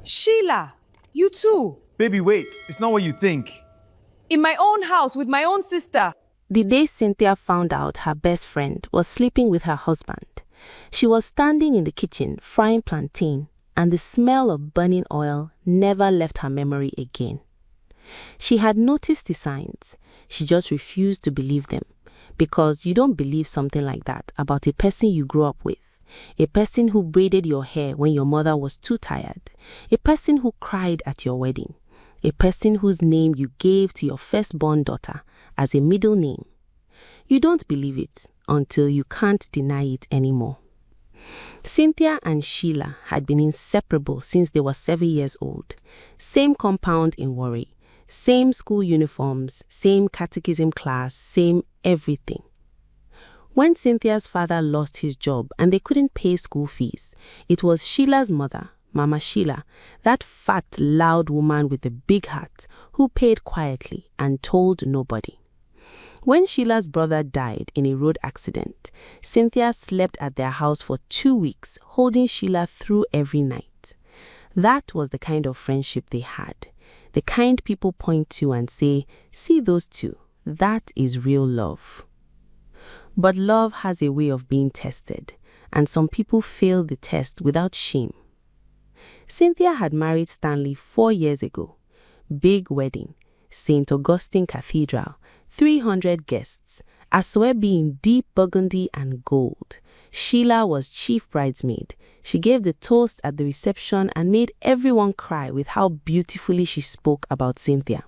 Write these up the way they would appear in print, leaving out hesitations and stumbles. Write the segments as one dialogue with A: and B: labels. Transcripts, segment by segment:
A: Sheila, you too.
B: Baby, wait. It's not what you think.
A: In my own house with my own sister.
C: The day Cynthia found out her best friend was sleeping with her husband, she was standing in the kitchen frying plantain, and the smell of burning oil never left her memory again. She had noticed the signs. She just refused to believe them, because you don't believe something like that about a person you grew up with, a person who braided your hair when your mother was too tired, a person who cried at your wedding, a person whose name you gave to your firstborn daughter as a middle name. You don't believe it until you can't deny it anymore. Cynthia and Sheila had been inseparable since they were 7 years old. Same compound in Warri, same school uniforms, same catechism class, same everything. When Cynthia's father lost his job and they couldn't pay school fees, it was Sheila's mother, Mama Sheila, that fat, loud woman with the big hat, who paid quietly and told nobody. When Sheila's brother died in a road accident, Cynthia slept at their house for 2 weeks, holding Sheila through every night. That was the kind of friendship they had. The kind people point to and say, "See those two, that is real love." But love has a way of being tested, and some people fail the test without shame. Cynthia had married Stanley 4 years ago. Big wedding, St. Augustine Cathedral, 300 guests, Asoebi in deep burgundy and gold. Sheila was chief bridesmaid. She gave the toast at the reception and made everyone cry with how beautifully she spoke about Cynthia.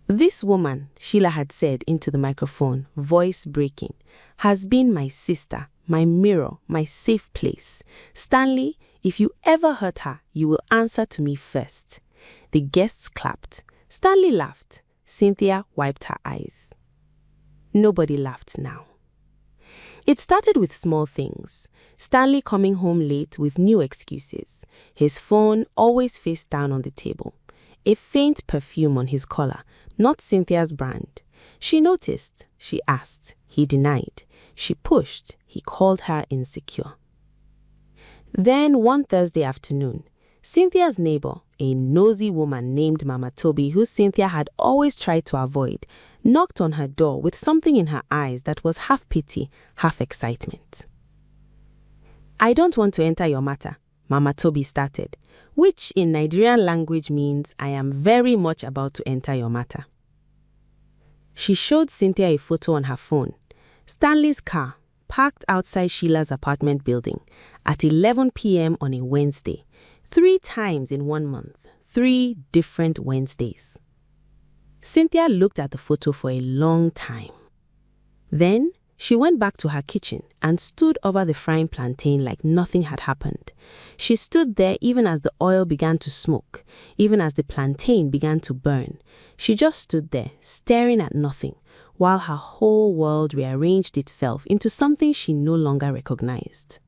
C: "This woman," Sheila had said into the microphone, voice breaking, "has been my sister, my mirror, my safe place. Stanley, if you ever hurt her, you will answer to me first." The guests clapped. Stanley laughed. Cynthia wiped her eyes. Nobody laughed now. It started with small things. Stanley coming home late with new excuses. His phone always face down on the table. A faint perfume on his collar, not Cynthia's brand. She noticed. She asked. He denied. She pushed. He called her insecure. Then one Thursday afternoon, Cynthia's neighbor, a nosy woman named Mama Toby, who Cynthia had always tried to avoid, knocked on her door with something in her eyes that was half pity, half excitement. "I don't want to enter your matter," Mama Toby started, which in Nigerian language means "I am very much about to enter your matter." She showed Cynthia a photo on her phone. Stanley's car, parked outside Sheila's apartment building, at 11 p.m. on a Wednesday, 3 times in 1 month, 3 different Wednesdays. Cynthia looked at the photo for a long time. Then she went back to her kitchen and stood over the frying plantain like nothing had happened. She stood there even as the oil began to smoke, even as the plantain began to burn. She just stood there, staring at nothing, while her whole world rearranged itself into something she no longer recognized.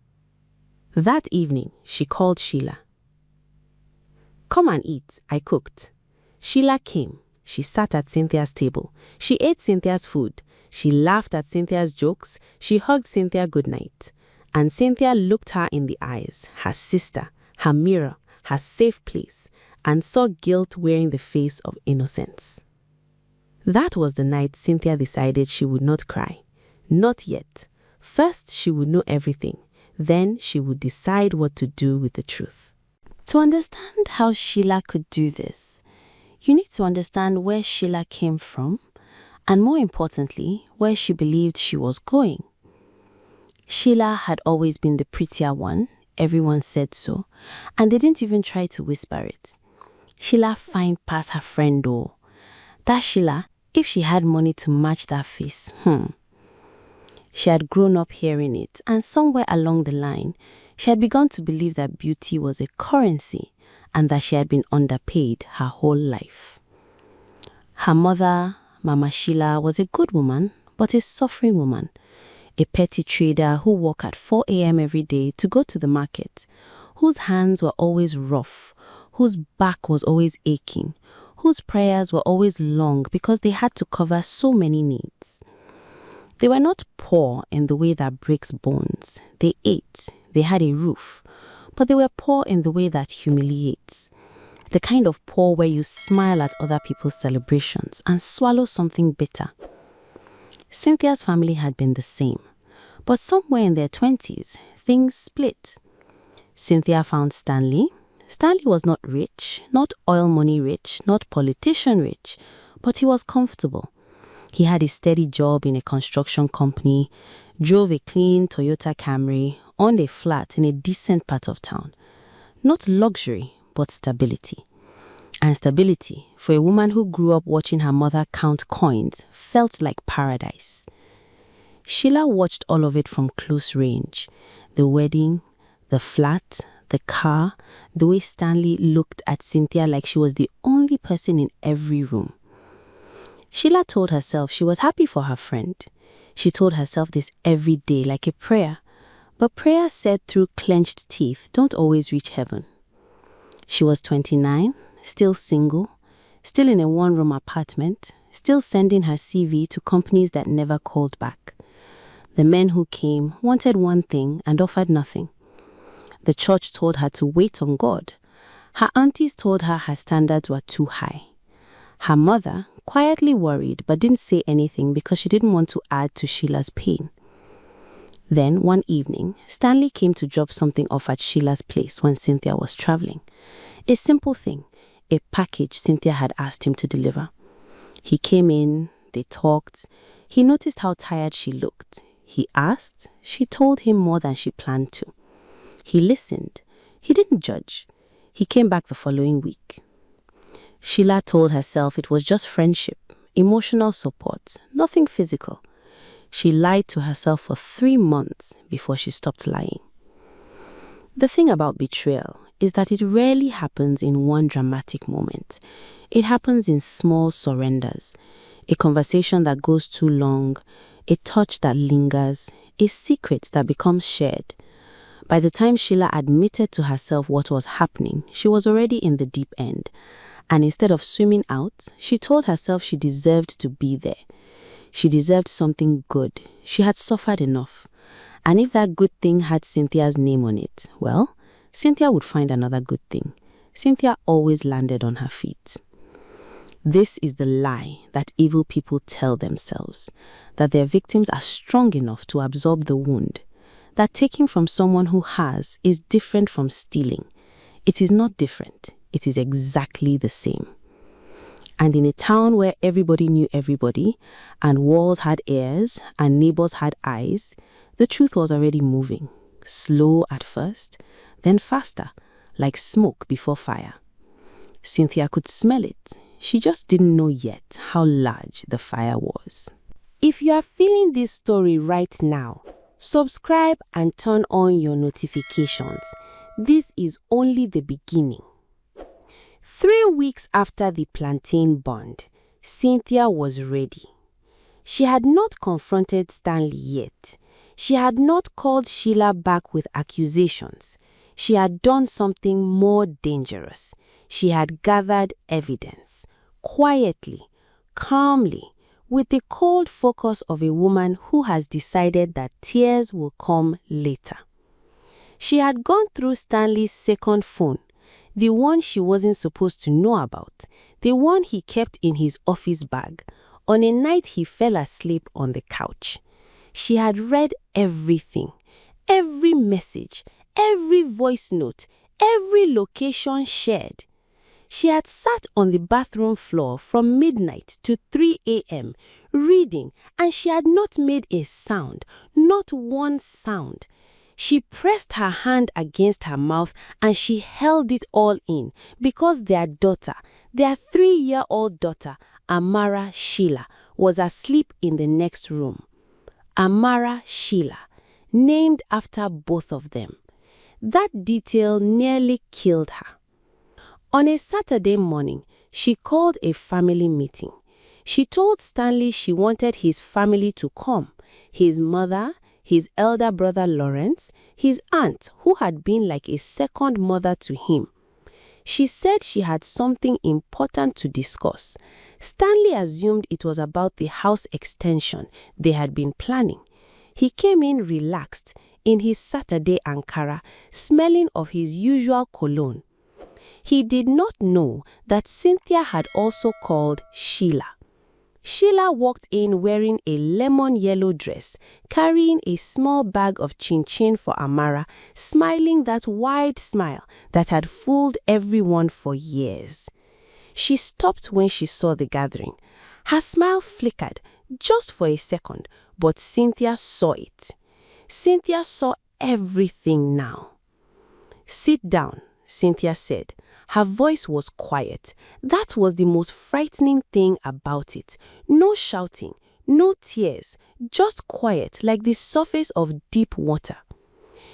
C: That evening, she called Sheila. "Come and eat, I cooked." Sheila came. She sat at Cynthia's table. She ate Cynthia's food. She laughed at Cynthia's jokes. She hugged Cynthia goodnight. And Cynthia looked her in the eyes, her sister, her mirror, her safe place, and saw guilt wearing the face of innocence. That was the night Cynthia decided she would not cry. Not yet. First, she would know everything. Then she would decide what to do with the truth. To understand how Sheila could do this, you need to understand where Sheila came from, and more importantly, where she believed she was going. Sheila had always been the prettier one, everyone said so, and they didn't even try to whisper it. Sheila fine past her friend though. That Sheila, if she had money to match that face, She had grown up hearing it, and somewhere along the line, she had begun to believe that beauty was a currency and that she had been underpaid her whole life. Her mother, Mama Sheila, was a good woman, but a suffering woman, a petty trader who woke at 4 a.m. every day to go to the market, whose hands were always rough, whose back was always aching, whose prayers were always long because they had to cover so many needs. They were not poor in the way that breaks bones. They ate, they had a roof, but they were poor in the way that humiliates. The kind of poor where you smile at other people's celebrations and swallow something bitter. Cynthia's family had been the same, but somewhere in their 20s, things split. Cynthia found Stanley. Stanley was not rich, not oil money rich, not politician rich, but he was comfortable. He had a steady job in a construction company, drove a clean Toyota Camry, owned a flat in a decent part of town. Not luxury, but stability. And stability, for a woman who grew up watching her mother count coins, felt like paradise. Sheila watched all of it from close range. The wedding, the flat, the car, the way Stanley looked at Cynthia like she was the only person in every room. Sheila told herself she was happy for her friend. She told herself this every day like a prayer. But prayer said through clenched teeth don't always reach heaven. She was 29, still single, still in a one-room apartment, still sending her CV to companies that never called back. The men who came wanted one thing and offered nothing. The church told her to wait on God. Her aunties told her her standards were too high. Her mother quietly worried but didn't say anything because she didn't want to add to Sheila's pain. Then one evening, Stanley came to drop something off at Sheila's place when Cynthia was traveling. A simple thing, a package Cynthia had asked him to deliver. He came in, they talked. He noticed how tired she looked. He asked, she told him more than she planned to. He listened. He didn't judge. He came back the following week. Sheila told herself it was just friendship, emotional support, nothing physical. She lied to herself for 3 months before she stopped lying. The thing about betrayal is that it rarely happens in one dramatic moment. It happens in small surrenders. A conversation that goes too long, a touch that lingers, a secret that becomes shared. By the time Sheila admitted to herself what was happening, she was already in the deep end. And instead of swimming out, she told herself she deserved to be there. She deserved something good. She had suffered enough. And if that good thing had Cynthia's name on it, well, Cynthia would find another good thing. Cynthia always landed on her feet. This is the lie that evil people tell themselves, that their victims are strong enough to absorb the wound, that taking from someone who has is different from stealing. It is not different. It is exactly the same. And in a town where everybody knew everybody, and walls had ears, and neighbors had eyes, the truth was already moving. Slow at first, then faster, like smoke before fire. Cynthia could smell it. She just didn't know yet how large the fire was.
D: If you are feeling this story right now, subscribe and turn on your notifications. This is only the beginning. 3 weeks after the plantain burned, Cynthia was ready. She had not confronted Stanley yet. She had not called Sheila back with accusations. She had done something more dangerous. She had gathered evidence, quietly, calmly, with the cold focus of a woman who has decided that tears will come later. She had gone through Stanley's second phone, the one she wasn't supposed to know about, the one he kept in his office bag, on a night he fell asleep on the couch. She had read everything, every message, every voice note, every location shared. She had sat on the bathroom floor from midnight to 3 a.m. reading, and she had not made a sound, not one sound. She pressed her hand against her mouth and she held it all in because their daughter, their 3-year-old daughter, Amara Sheila, was asleep in the next room. Amara Sheila, named after both of them. That detail nearly killed her. On a Saturday morning, she called a family meeting. She told Stanley she wanted his family to come, his mother, his elder brother Lawrence, his aunt, who had been like a second mother to him. She said she had something important to discuss. Stanley assumed it was about the house extension they had been planning. He came in relaxed, in his Saturday Ankara, smelling of his usual cologne. He did not know that Cynthia had also called Sheila. Sheila walked in wearing a lemon yellow dress, carrying a small bag of chin-chin for Amara, smiling that wide smile that had fooled everyone for years. She stopped when she saw the gathering. Her smile flickered just for a second, but Cynthia saw it. Cynthia saw everything now. "Sit down," Cynthia said. Her voice was quiet. That was the most frightening thing about it. No shouting, no tears, just quiet like the surface of deep water.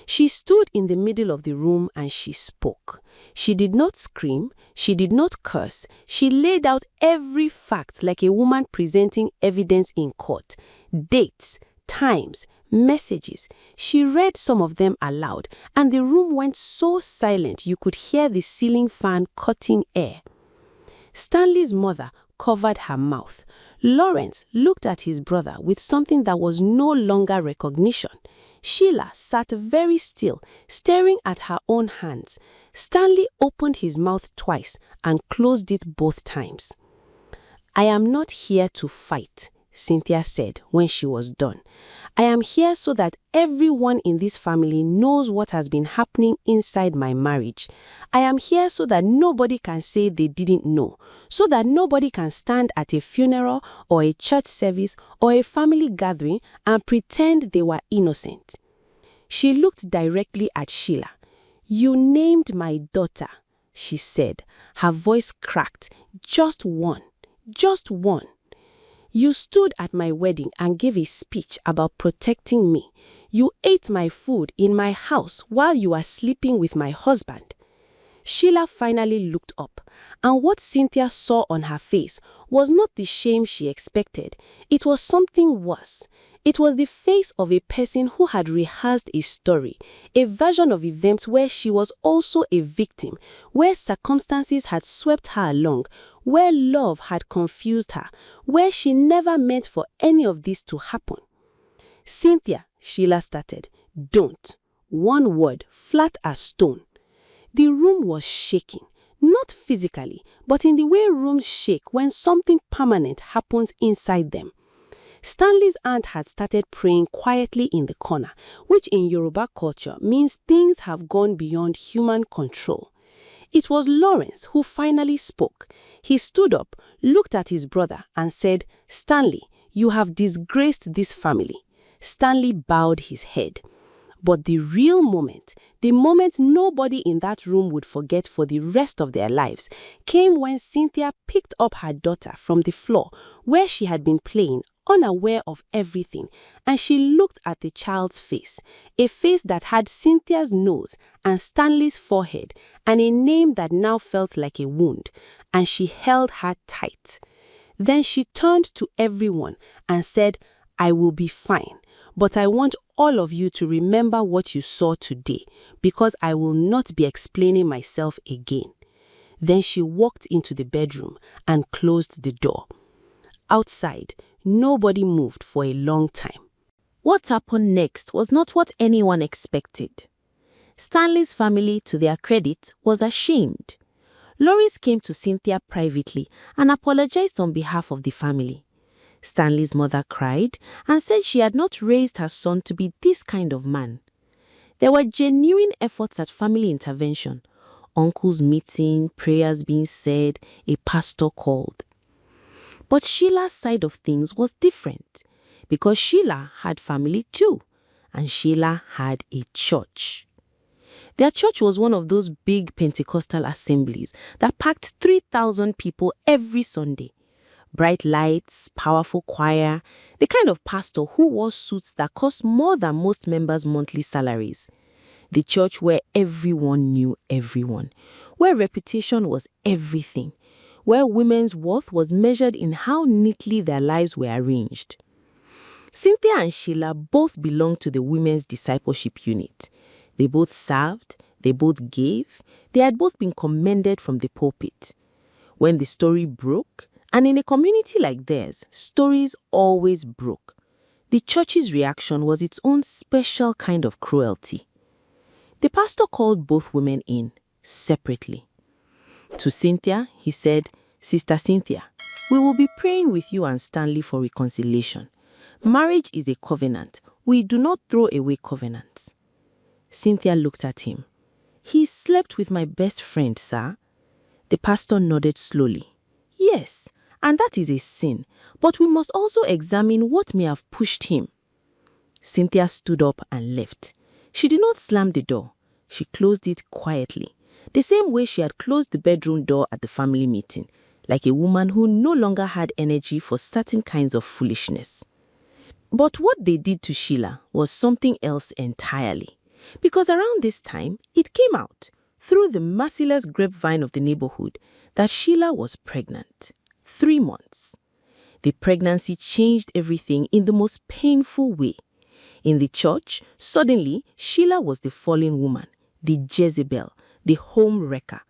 D: She stood in the middle of the room and she spoke. She did not scream, she did not curse. She laid out every fact like a woman presenting evidence in court. Dates, times, messages. She read some of them aloud, and the room went so silent you could hear the ceiling fan cutting air. Stanley's mother covered her mouth. Lawrence looked at his brother with something that was no longer recognition. Sheila sat very still, staring at her own hands. Stanley opened his mouth twice and closed it both times. "I am not here to fight," Cynthia said when she was done. "I am here so that everyone in this family knows what has been happening inside my marriage. I am here so that nobody can say they didn't know, so that nobody can stand at a funeral or a church service or a family gathering and pretend they were innocent." She looked directly at Sheila. "You named my daughter," she said. Her voice cracked. "Just one. Just one. You stood at my wedding and gave a speech about protecting me. You ate my food in my house while you were sleeping with my husband." Sheila finally looked up, and what Cynthia saw on her face was not the shame she expected. It was something worse. It was the face of a person who had rehearsed a story, a version of events where she was also a victim, where circumstances had swept her along, where love had confused her, where she never meant for any of this to happen. "Cynthia," Sheila started, "don't." One word, flat as stone. The room was shaking, not physically, but in the way rooms shake when something permanent happens inside them. Stanley's aunt had started praying quietly in the corner, which in Yoruba culture means things have gone beyond human control. It was Lawrence who finally spoke. He stood up, looked at his brother and said, "Stanley, you have disgraced this family." Stanley bowed his head. But the real moment, the moment nobody in that room would forget for the rest of their lives, came when Cynthia picked up her daughter from the floor where she had been playing, unaware of everything, and she looked at the child's face, a face that had Cynthia's nose and Stanley's forehead, and a name that now felt like a wound, and she held her tight. Then she turned to everyone and said, "I will be fine, but I want all of you to remember what you saw today, because I will not be explaining myself again." Then she walked into the bedroom and closed the door. Outside, nobody moved for a long time. What happened next was not what anyone expected. Stanley's family, to their credit, was ashamed. Loris came to Cynthia privately and apologized on behalf of the family. Stanley's mother cried and said she had not raised her son to be this kind of man. There were genuine efforts at family intervention, uncles meeting, prayers being said, a pastor called. But Sheila's side of things was different, because Sheila had family too, and Sheila had a church. Their church was one of those big Pentecostal assemblies that packed 3,000 people every Sunday. Bright lights, powerful choir, the kind of pastor who wore suits that cost more than most members' monthly salaries. The church where everyone knew everyone, where reputation was everything, where women's worth was measured in how neatly their lives were arranged. Cynthia and Sheila both belonged to the women's discipleship unit. They both served, they both gave, they had both been commended from the pulpit. When the story broke, and in a community like theirs, stories always broke,
C: The church's reaction was its own special kind of cruelty. The pastor called both women in, separately. To Cynthia, he said, "Sister Cynthia, we will be praying with you and Stanley for reconciliation. Marriage is a covenant. We do not throw away covenants." Cynthia looked at him. "He slept with my best friend, sir." The pastor nodded slowly. "Yes, and that is a sin, but we must also examine what may have pushed him." Cynthia stood up and left. She did not slam the door. She closed it quietly, the same way she had closed the bedroom door at the family meeting, like a woman who no longer had energy for certain kinds of foolishness. But what they did to Sheila was something else entirely, because around this time, it came out, through the merciless grapevine of the neighborhood, that Sheila was pregnant. 3 months. The pregnancy changed everything in the most painful way. In the church, suddenly, Sheila was the fallen woman, the Jezebel, the home wrecker.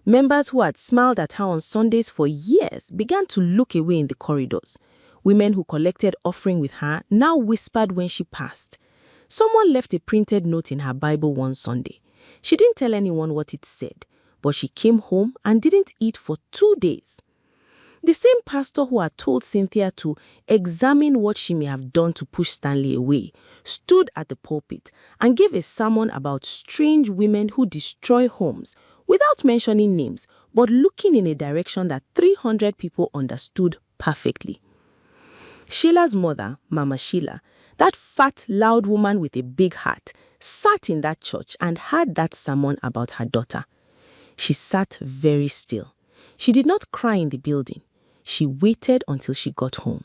C: Members who had smiled at her on Sundays for years began to look away in the corridors. Women who collected offering with her now whispered when she passed. Someone left a printed note in her Bible one Sunday. She didn't tell anyone what it said, but she came home and didn't eat for 2 days. The same pastor who had told Cynthia to examine what she may have done to push Stanley away stood at the pulpit and gave a sermon about strange women who destroy homes without mentioning names, but looking in a direction that 300 people understood perfectly. Sheila's mother, Mama Sheila, that fat, loud woman with a big heart, sat in that church and heard that sermon about her daughter. She sat very still. She did not cry in the building. She waited until she got home.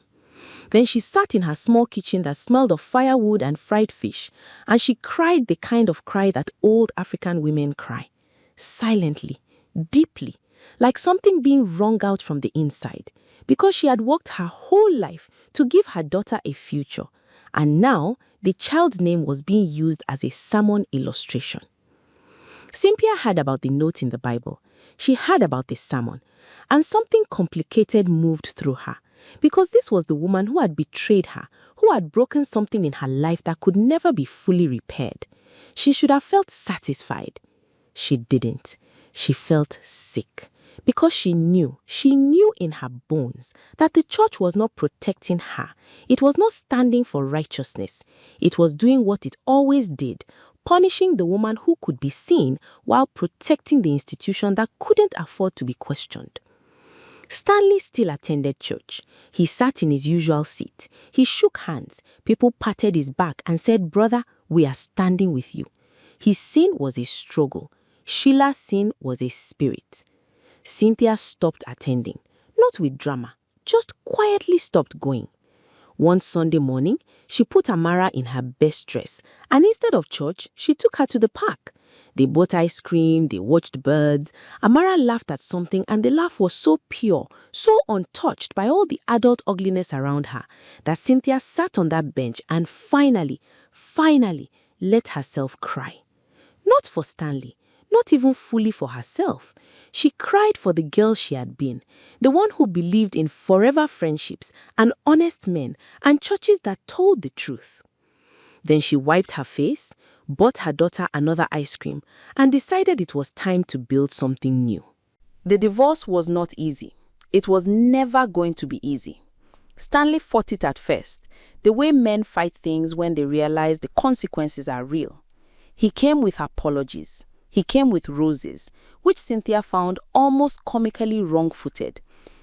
C: Then she sat in her small kitchen that smelled of firewood and fried fish, and she cried the kind of cry that old African women cry. Silently, deeply, like something being wrung out from the inside, because she had worked her whole life to give her daughter a future, and now the child's name was being used as a sermon illustration. Cynthia heard about the note in the Bible. She heard about the sermon, and something complicated moved through her, because this was the woman who had betrayed her, who had broken something in her life that could never be fully repaired. She should have felt satisfied. She didn't. She felt sick, because she knew in her bones that the church was not protecting her. It was not standing for righteousness. It was doing what it always did, punishing the woman who could be seen while protecting the institution that couldn't afford to be questioned. Stanley still attended church. He sat in his usual seat. He shook hands. People patted his back and said, "Brother, we are standing with you." His sin was a struggle. Sheila's sin was a spirit. Cynthia stopped attending, not with drama, just quietly stopped going. One Sunday morning, she put Amara in her best dress, and instead of church, she took her to the park. They bought ice cream, they watched birds. Amara laughed at something, and the laugh was so pure, so untouched by all the adult ugliness around her, that Cynthia sat on that bench and finally let herself cry. Not for Stanley, not even fully for herself. She cried for the girl she had been, the one who believed in forever friendships and honest men and churches that told the truth. Then she wiped her face, bought her daughter another ice cream, and decided it was time to build something new. The divorce was not easy. It was never going to be easy. Stanley fought it at first, the way men fight things when they realize the consequences are real. He came with apologies. He came with roses, which Cynthia found almost comically wrong-footed.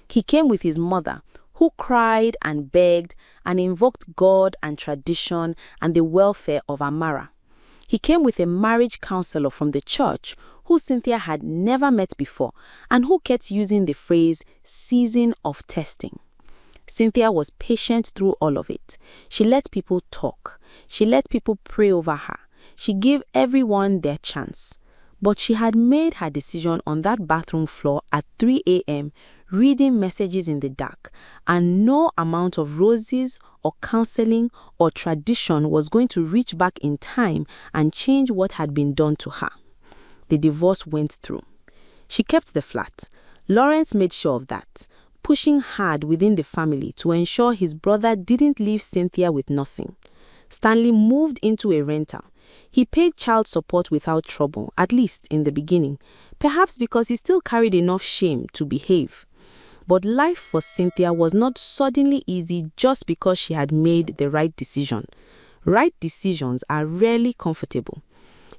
C: He came with his mother, who cried and begged and invoked God and tradition and the welfare of Amara. He came with a marriage counselor from the church who Cynthia had never met before and who kept using the phrase season of testing. Cynthia was patient through all of it. She let people talk. She let people pray over her. She gave everyone their chance. But she had made her decision on that bathroom floor at 3 a.m., reading messages in the dark, and no amount of roses or counseling or tradition was going to reach back in time and change what had been done to her. The divorce went through. She kept the flat. Lawrence made sure of that.
D: pushing hard within the family to ensure his brother didn't leave Cynthia with nothing. Stanley moved into a rental. He paid child support without trouble, at least in the beginning, perhaps because he still carried enough shame to behave. But life for Cynthia was not suddenly easy just because she had made the right decision. Right decisions are rarely comfortable.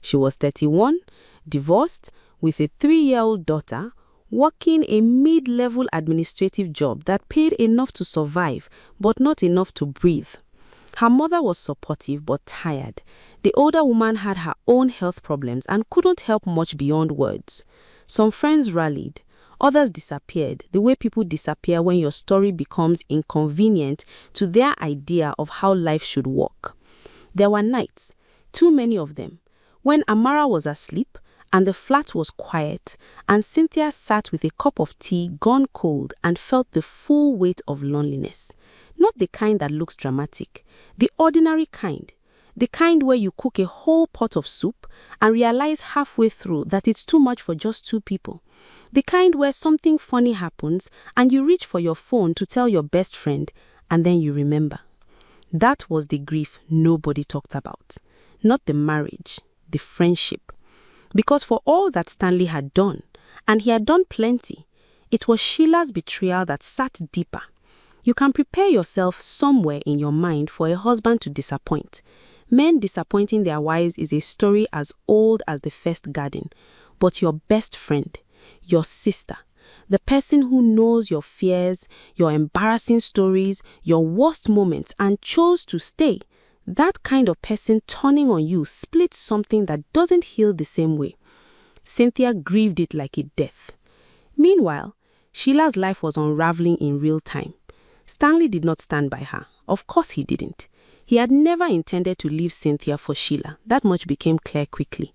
D: She was 31, divorced, with a 3-year-old daughter, working a mid-level administrative job that paid enough to survive, but not enough to breathe. Her mother was supportive but tired. The older woman had her own health problems and couldn't help much beyond words. Some friends rallied. Others disappeared, the way people disappear when your story becomes inconvenient to their idea of how life should work. There were nights, too many of them, when Amara was asleep and the flat was quiet, and Cynthia sat with a cup of tea gone cold and felt the full weight of loneliness. Not the kind that looks dramatic, the ordinary kind. The kind where you cook a whole pot of soup and realize halfway through that it's too much for just 2 people. The kind where something funny happens and you reach for your phone to tell your best friend and then you remember. That was the grief nobody talked about. Not the marriage, the friendship. Because for all that Stanley had done, and he had done plenty, it was Sheila's betrayal that sat deeper. You can prepare yourself somewhere in your mind for a husband to disappoint. Men disappointing their wives is a story as old as the first garden. But your best friend, your sister, the person who knows your fears, your embarrassing stories, your worst moments and chose to stay, that kind of person turning on you splits something that doesn't heal the same way. Cynthia grieved it like a death. Meanwhile, Sheila's life was unraveling in real time. Stanley did not stand by her. Of course he didn't. He had never intended to leave Cynthia for Sheila. That much became clear quickly.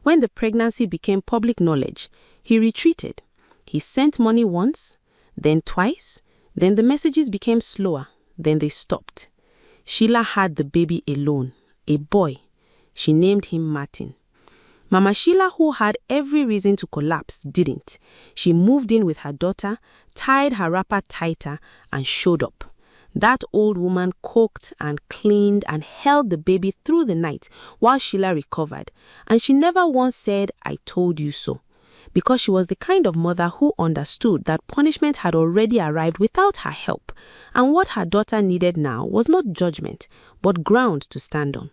D: When the pregnancy became public knowledge, he retreated. He sent money once, then twice, then the messages became slower, then they stopped. Sheila had the baby alone, a boy. She named him Martin. Mama Sheila, who had every reason to collapse, didn't. She moved in with her daughter, tied her wrapper tighter, and showed up. That old woman cooked and cleaned and held the baby through the night while Sheila recovered, and she never once said, "I told you so," because she was the kind of mother who understood that punishment had already arrived without her help, and what her daughter needed now was not judgment, but ground to stand on.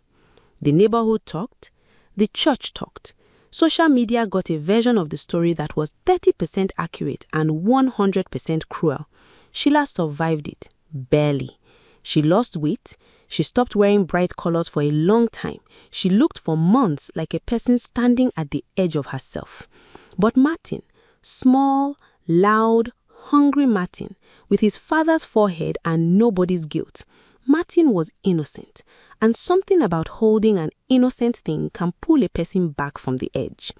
D: The neighborhood talked, the church talked. Social media got a version of the story that was 30% accurate and 100% cruel. Sheila survived it. Barely. She lost weight. She stopped wearing bright colors for a long time. She looked for months like a person standing at the edge of herself. But Martin, small, loud, hungry Martin, with his father's forehead and nobody's guilt, Martin was innocent, and something about holding an innocent thing can pull a person back from the edge.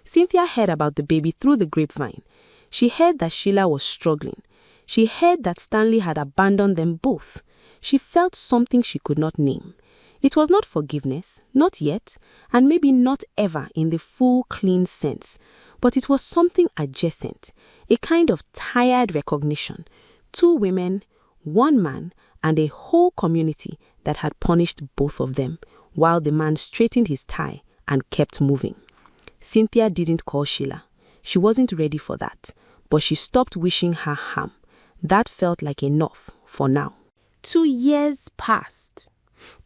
D: Cynthia heard about the baby through the grapevine. She heard that Sheila was struggling. She heard that Stanley had abandoned them both. She felt something she could not name. It was not forgiveness, not yet, and maybe not ever in the full, clean sense. But it was something adjacent, a kind of tired recognition. 2 women, 1 man, and a whole community that had punished both of them, while the man straightened his tie and kept moving. Cynthia didn't call Sheila. She wasn't ready for that, but she stopped wishing her harm. That felt like enough for now.
C: 2 years passed.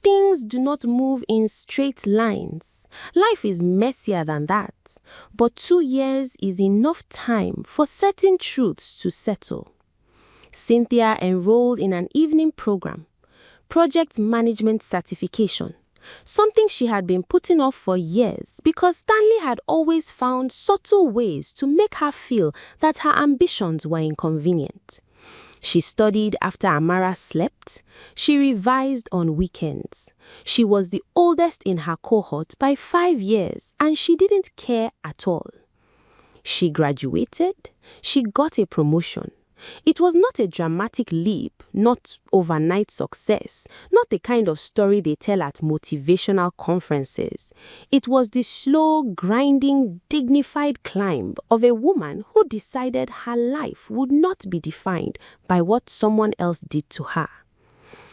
C: Things do not move in straight lines. Life is messier than that. But 2 years is enough time for certain truths to settle. Cynthia enrolled in an evening program, project management certification, something she had been putting off for years because Stanley had always found subtle ways to make her feel that her ambitions were inconvenient. She studied after Amara slept. She revised on weekends. She was the oldest in her cohort by 5 years, and she didn't care at all. She graduated. She got a promotion.
D: It was not a dramatic leap, not overnight success, not the kind of story they tell at motivational conferences. It was the slow, grinding, dignified climb of a woman who decided her life would not be defined by what someone else did to her.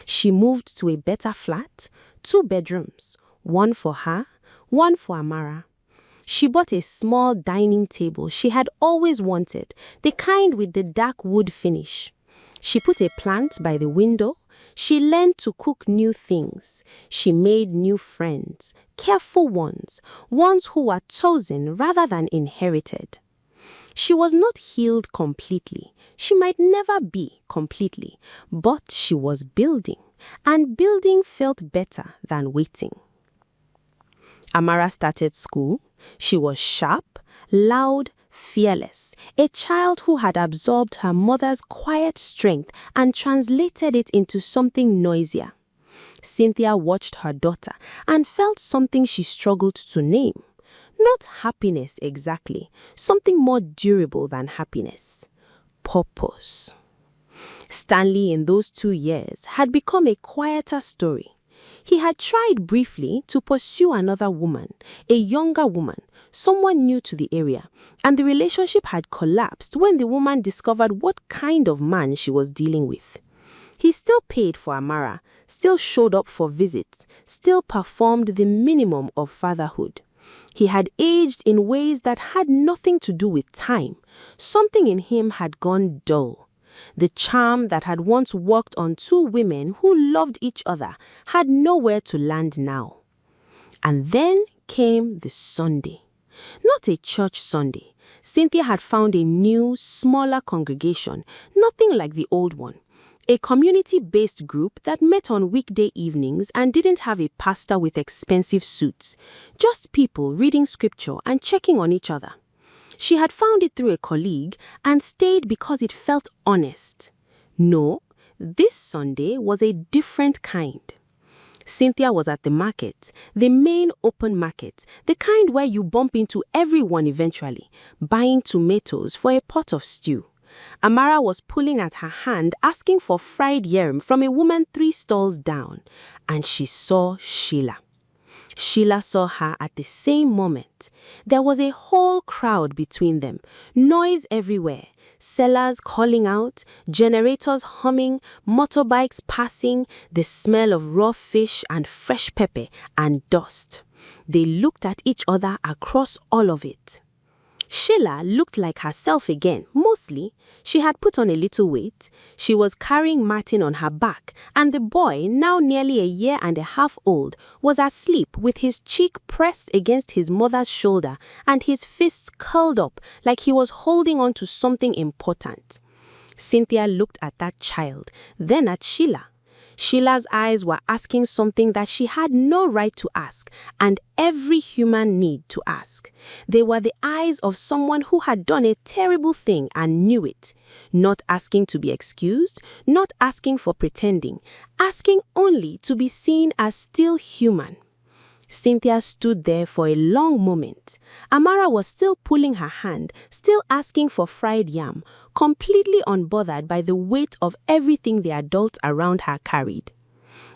D: She moved to a better flat, 2 bedrooms, one for her, one for Amara. She bought a small dining table she had always wanted, the kind with the dark wood finish. She put a plant by the window. She learned to cook new things. She made new friends, careful ones who were chosen rather than inherited. She was not healed completely. She might never be completely, but she was building, and building felt better than waiting. Amara started school. She was sharp, loud, fearless, a child who had absorbed her mother's quiet strength and translated it into something noisier. Cynthia watched her daughter and felt something she struggled to name. Not happiness exactly, something more durable than happiness. Purpose. Stanley in those 2 years had become a quieter story. He had tried briefly to pursue another woman, a younger woman, someone new to the area, and the relationship had collapsed when the woman discovered what kind of man she was dealing with. He still paid for Amara, still showed up for visits, still performed the minimum of fatherhood. He had aged in ways that had nothing to do with time. Something in him had gone dull. The charm that had once worked on 2 women who loved each other had nowhere to land now. And then came the Sunday. Not a church Sunday. Cynthia had found a new, smaller congregation, nothing like the old one. A community-based group that met on weekday evenings and didn't have a pastor with expensive suits. Just people reading scripture and checking on each other. She had found it through a colleague and stayed because it felt honest. No, this Sunday was a different kind. Cynthia was at the market, the main open market, the kind where you bump into everyone eventually, buying tomatoes for a pot of stew. Amara was pulling at her hand asking for fried yam from a woman 3 stalls down, and she saw Sheila. Sheila saw her at the same moment. There was a whole crowd between them, noise everywhere, sellers calling out, generators humming, motorbikes passing, the smell of raw fish and fresh pepper and dust. They looked at each other across all of it. Sheila looked like herself again, mostly. She had put on a little weight. She was carrying Martin on her back, and the boy, now nearly 1.5 years old, was asleep with his cheek pressed against his mother's shoulder and his fists curled up like he was holding on to something important. Cynthia looked at that child, then at Sheila. Sheila's eyes were asking something that she had no right to ask, and every human need to ask. They were the eyes of someone who had done a terrible thing and knew it. Not asking to be excused, not asking for pretending, asking only to be seen as still human. Cynthia stood there for a long moment. Amara was still pulling her hand, still asking for fried yam, completely unbothered by the weight of everything the adults around her carried.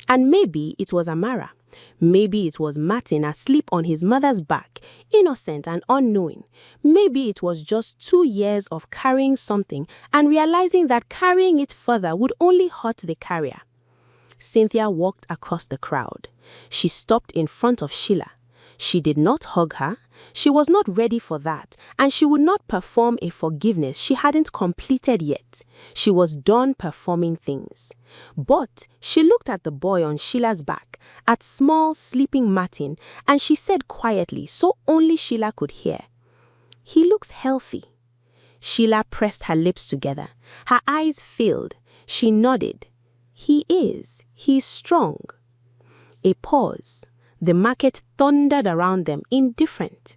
D: And maybe it was Amara. Maybe it was Martin asleep on his mother's back, innocent and unknowing. Maybe it was just 2 years of carrying something and realizing that carrying it further would only hurt the carrier. Cynthia walked across the crowd. She stopped in front of Sheila. She did not hug her. She was not ready for that, and she would not perform a forgiveness she hadn't completed yet. She was done performing things. But she looked at the boy on Sheila's back, at small sleeping Martin, and she said quietly, so only Sheila could hear, "He looks healthy." Sheila pressed her lips together. Her eyes filled. She nodded. "He is. He's strong." A pause. The market thundered around them, indifferent.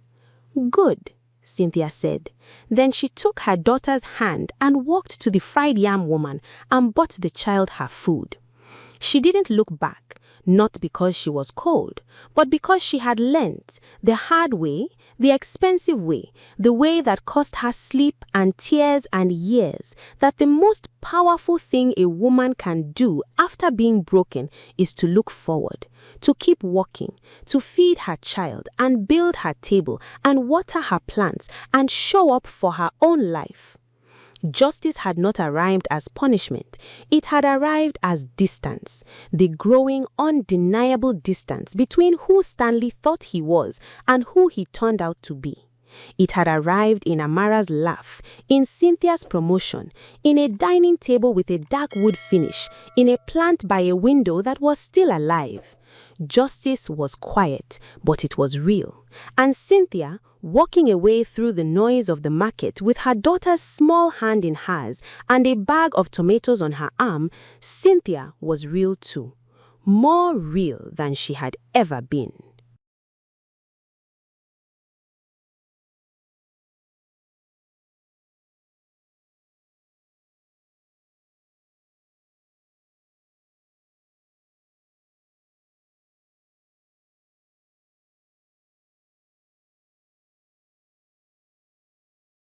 D: "Good," Cynthia said. Then she took her daughter's hand and walked to the fried yam woman and bought the child her food. She didn't look back, not because she was cold, but because she had learnt the hard way The expensive way, the way that cost her sleep and tears and years, that the most powerful thing a woman can do after being broken is to look forward, to keep walking, to feed her child and build her table and water her plants and show up for her own life. Justice had not arrived as punishment. It had arrived as distance, the growing, undeniable distance between who Stanley thought he was and who he turned out to be. It had arrived in Amara's laugh, in Cynthia's promotion, in a dining table with a dark wood finish, in a plant by a window that was still alive. Justice was quiet, but it was real. And Cynthia, walking away through the noise of the market with her daughter's small hand in hers and a bag of tomatoes on her arm, Cynthia was real too. More real than she had ever been.